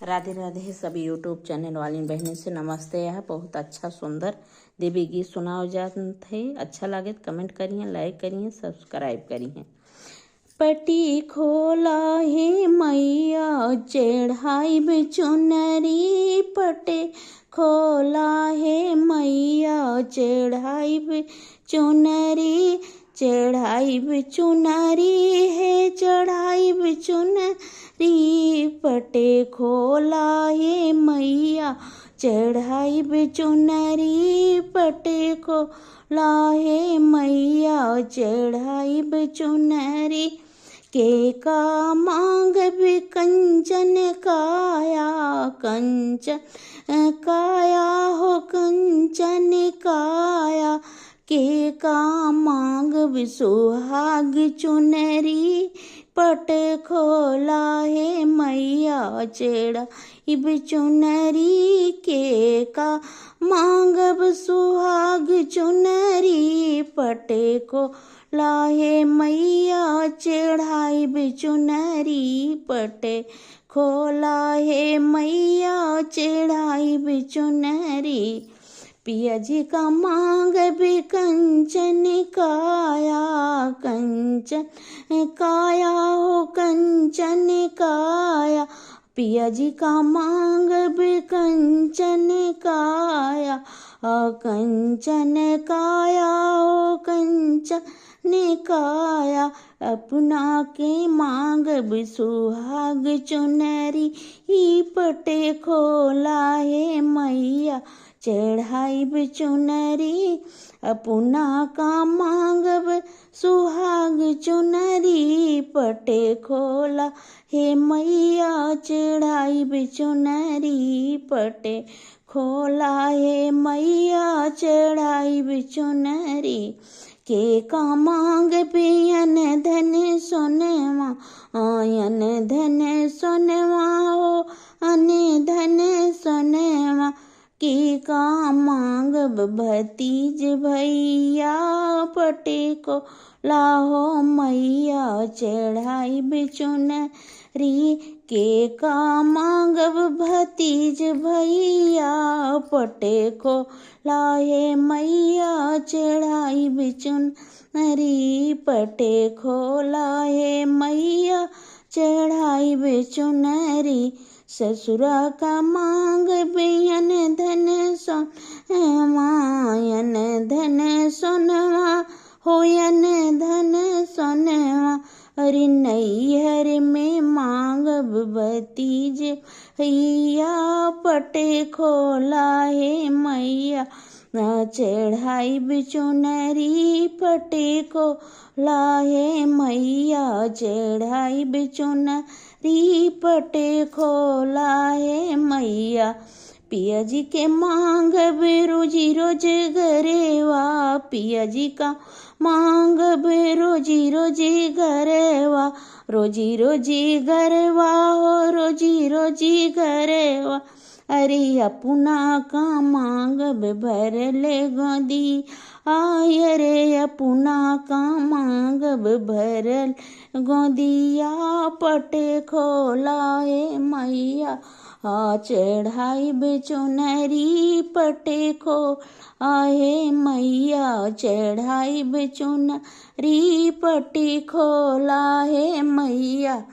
राधे राधे सभी YouTube channel वाली बहनी से नमस्ते। यह बहुत अच्छा सुंदर देवी गीत सुनाओ जात है। अच्छा लगे तो कमेंट करिए, लाइक करिए, सब्सक्राइब करिए। पटी खोला हे मैया चढ़ाई चुनरी, पटे खोला हे मैया चढ़ाई चुनरी, चढ़ाई चुनरी है चढ़ाई चुनरी, पटे खोला हे मैया चढ़ाई चुनरी, पटे खोला हे मैया चढ़ाई चुनरी। के का मांग भी कंचन काया, कंचन काया हो कंचन काया, के का मांग भी सुहाग चुनरी, पट खोला हे मैया चढ़ाई चुनरी, के का मांगब सुहाग चुनरी, पटे खोला हे मैया चढ़ाई चुनरी, पटे खोला हे मैया चढ़ाई चुनरी। पिया जी का मांग भी कंचन काया, कंचन काया हो कंचन काया, पिया जी का मांग भी कंचन काया, कंचन काया हो कंचन काया, अपना के मांग भी सुहाग चुनरी, पटे खोला हे मैया चढ़ाई चुनरी, अपना का मांगब सुहाग चुनरी, पटे खोला हे मैया चढ़ाई चुनरी, पटे खोला हे मैया चढ़ाई चुनरी। के का मांग पियन धन सोनवा, आयन धन सोनवा हो अन धन सोनवा, की का मांगब भतीज भैया, पटे को लाहो मैया चढ़ाई चुनरी, के का मांगब भतीज भैया, पटे को लाहे मैया चढ़ाई चुनरी, पटे खोला हे मैया चढ़ाई चुनरी। ससुरा का मांग बेयन धन सोनवायन धन सोनवा होयन धन सोनवा, अरे नैहर में मांगब भतीज भैया, पटे खोला हे मैया चढ़ाई चुनरी, पटे खोला हे मैया चढ़ाई चुनरी, पटे खोला हे मैया। पिया जी के मांग बे रोजी रोज गरेवा, पिया जी का मांग बे रोजी रोजी गरेवा, रोजी रोजी गरेवा हो रोजी रोजी गरेवा, अरे अपना का मांग भरले गोदी आय रे, अपना का मांग भरल गोदिया, पटे खोला हे मैया चढ़ाई चुनरी, पटे खोला हे मैया चढ़ाई चुनरी, पटे खोला हे मैया।